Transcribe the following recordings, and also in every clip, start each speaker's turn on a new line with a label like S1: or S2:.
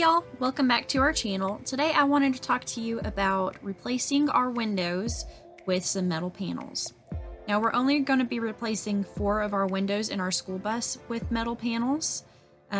S1: y'all, welcome back to our channel. Today I wanted to talk to you about replacing our windows with some metal panels. Now we're only going to be replacing 4 of our windows in our school bus with metal panels,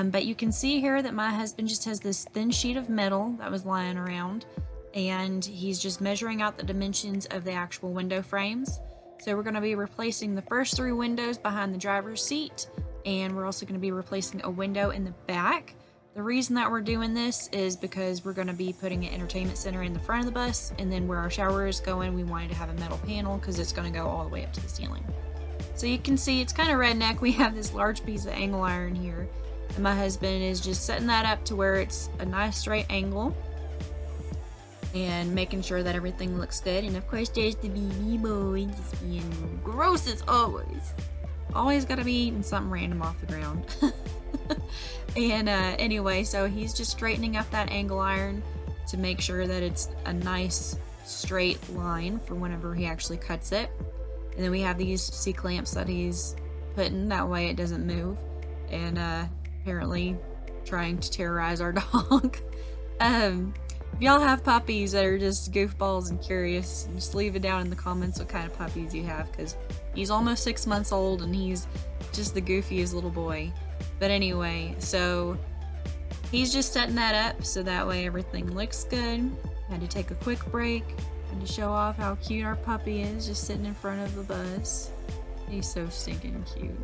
S1: but you can see here that my husband just has this thin sheet of metal that was lying around, and he's just measuring out the dimensions of the actual window frames. So we're going to be replacing the first 3 windows behind the driver's seat, and we're also going to be replacing a window in the back. The reason that we're doing this is because we're going to be putting an entertainment center in the front of the bus, and then where our shower is going, we wanted to have a metal panel because it's going to go all the way up to the ceiling. So you can see it's kind of redneck. We have this large piece of angle iron here, and my husband is just setting that up to where it's a nice straight angle and making sure that everything looks good. And of course there's the baby boy just being gross as always. Always gotta be eating something random off the ground. And anyway, so he's just straightening up that angle iron to make sure that it's a nice straight line for whenever he actually cuts it. And then we have these C-clamps that he's putting, that way it doesn't move. And apparently trying to terrorize our dog. If y'all have puppies that are just goofballs and curious, just leave it down in the comments what kind of puppies you have, because he's almost 6 months old and he's just the goofiest little boy. But anyway, so he's just setting that up so that way everything looks good. Had to take a quick break and to show off how cute our puppy is, just sitting in front of the bus. He's so stinking cute.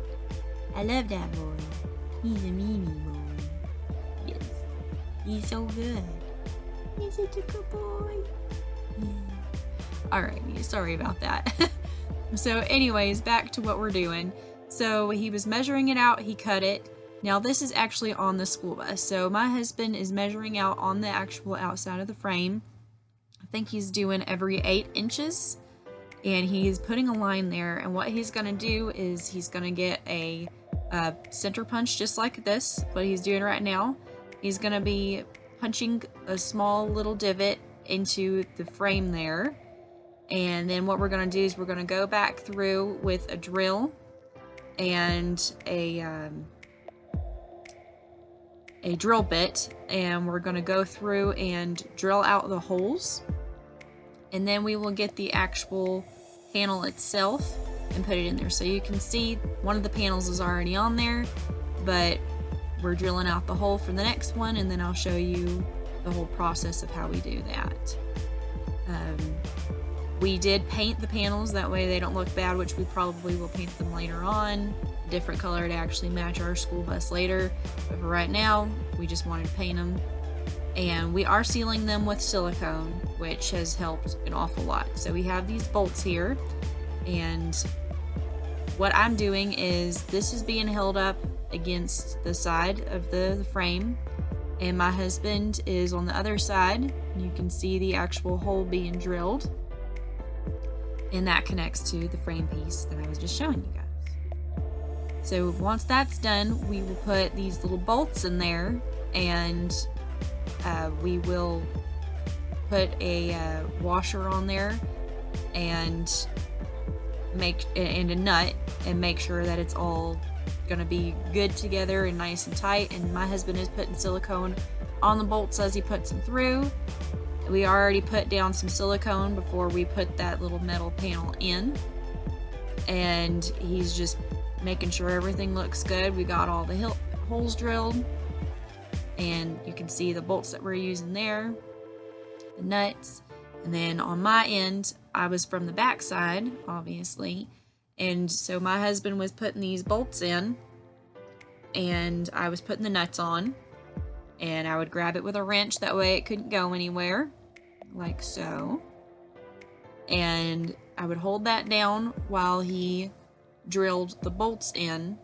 S1: I love that boy. He's a Mimi boy. Yes, he's so good. He's such a good boy. Yeah. Alright, sorry about that. So anyways, back to what we're doing. So he was measuring it out, he cut it. Now this is actually on the school bus. So my husband is measuring out on the actual outside of the frame. I think he's doing every 8 inches. And he's putting a line there. And what he's going to do is he's going to get a center punch just like this, what he's doing right now. He's going to be punching a small little divot into the frame there. And then what we're going to do is we're going to go back through with a drill and a drill bit, and we're going to go through and drill out the holes, and then we will get the actual panel itself and put it in there. So you can see one of the panels is already on there, but we're drilling out the hole for the next one, and then I'll show you the whole process of how we do that. We did paint the panels, that way they don't look bad, which we probably will paint them later on. A different color to actually match our school bus later. But for right now, we just wanted to paint them. And we are sealing them with silicone, which has helped an awful lot. So we have these bolts here, and what I'm doing is this is being held up against the side of the frame, and my husband is on the other side. You can see the actual hole being drilled, and that connects to the frame piece that I was just showing you guys. So once that's done, we will put these little bolts in there, and we will put a washer on there and a nut, and make sure that it's all gonna be good together and nice and tight. And my husband is putting silicone on the bolts as he puts them through. We already put down some silicone before we put that little metal panel in, and he's just making sure everything looks good. We got all the holes drilled, and you can see the bolts that we're using there, the nuts. And then on my end, I was from the back side, obviously, and so my husband was putting these bolts in, and I was putting the nuts on, and I would grab it with a wrench, that way it couldn't go anywhere, like so. And I would hold that down while he drilled the bolts in,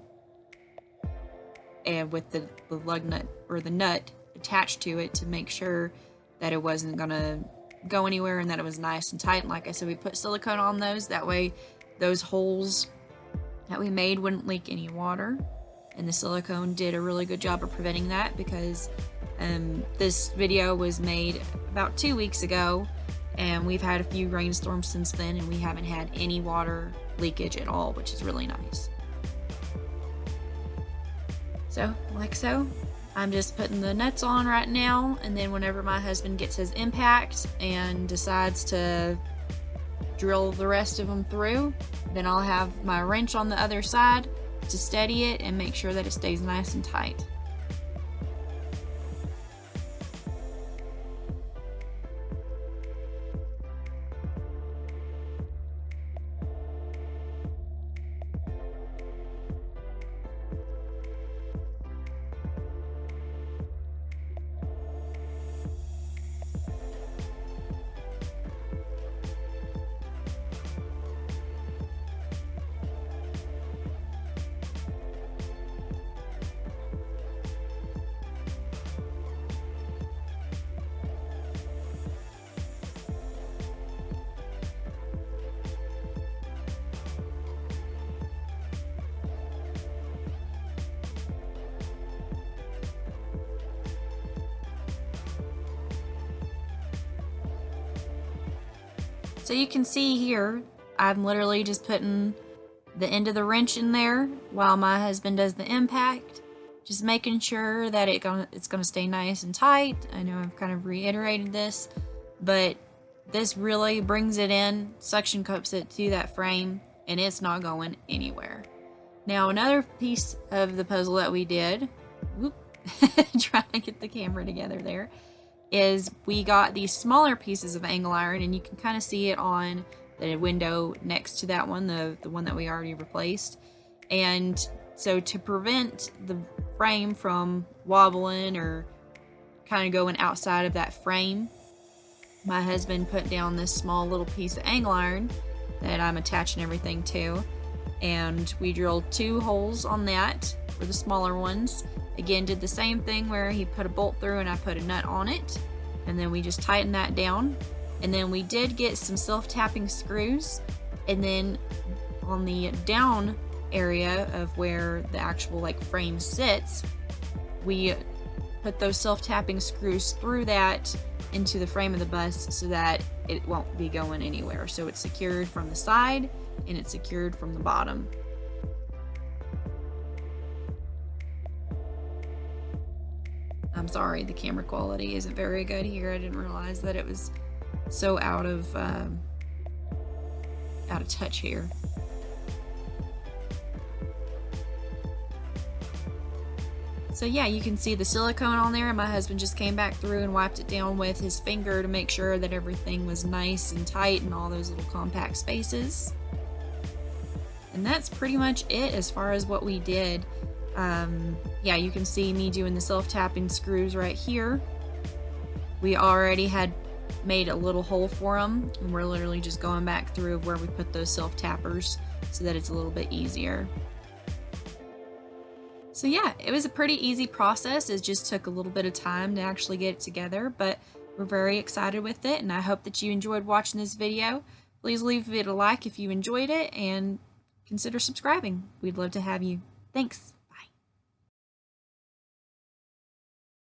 S1: and with the lug nut or the nut attached to it to make sure that it wasn't gonna go anywhere and that it was nice and tight. And like I said, we put silicone on those, that way those holes that we made wouldn't leak any water, and the silicone did a really good job of preventing that, because this video was made about 2 weeks ago, and we've had a few rainstorms since then, and we haven't had any water leakage at all, which is really nice. So, like so, I'm just putting the nuts on right now, and then whenever my husband gets his impact and decides to drill the rest of them through, then I'll have my wrench on the other side to steady it and make sure that it stays nice and tight. So you can see here, I'm literally just putting the end of the wrench in there while my husband does the impact, just making sure that it's gonna stay nice and tight. I know I've kind of reiterated this, but this really brings it in, suction cups it to that frame, and it's not going anywhere. Now another piece of the puzzle that we did, trying to get the camera together there, is we got these smaller pieces of angle iron, and you can kind of see it on the window next to that one, the one that we already replaced. And so to prevent the frame from wobbling or kind of going outside of that frame, my husband put down this small little piece of angle iron that I'm attaching everything to, and we drilled 2 holes on that for the smaller ones. Again, did the same thing where he put a bolt through and I put a nut on it, and then we just tightened that down. And then we did get some self-tapping screws, and then on the down area of where the actual like frame sits, we put those self-tapping screws through that into the frame of the bus so that it won't be going anywhere. So it's secured from the side and it's secured from the bottom. I'm sorry, the camera quality isn't very good here. I didn't realize that it was so out of touch here. So yeah, you can see the silicone on there, and my husband just came back through and wiped it down with his finger to make sure that everything was nice and tight in all those little compact spaces. And that's pretty much it as far as what we did. Yeah, you can see me doing the self-tapping screws right here. We already had made a little hole for them, and we're literally just going back through where we put those self-tappers so that it's a little bit easier. So yeah, it was a pretty easy process. It just took a little bit of time to actually get it together, but we're very excited with it, and I hope that you enjoyed watching this video. Please leave it a like if you enjoyed it, and consider subscribing. We'd love to have you. Thanks.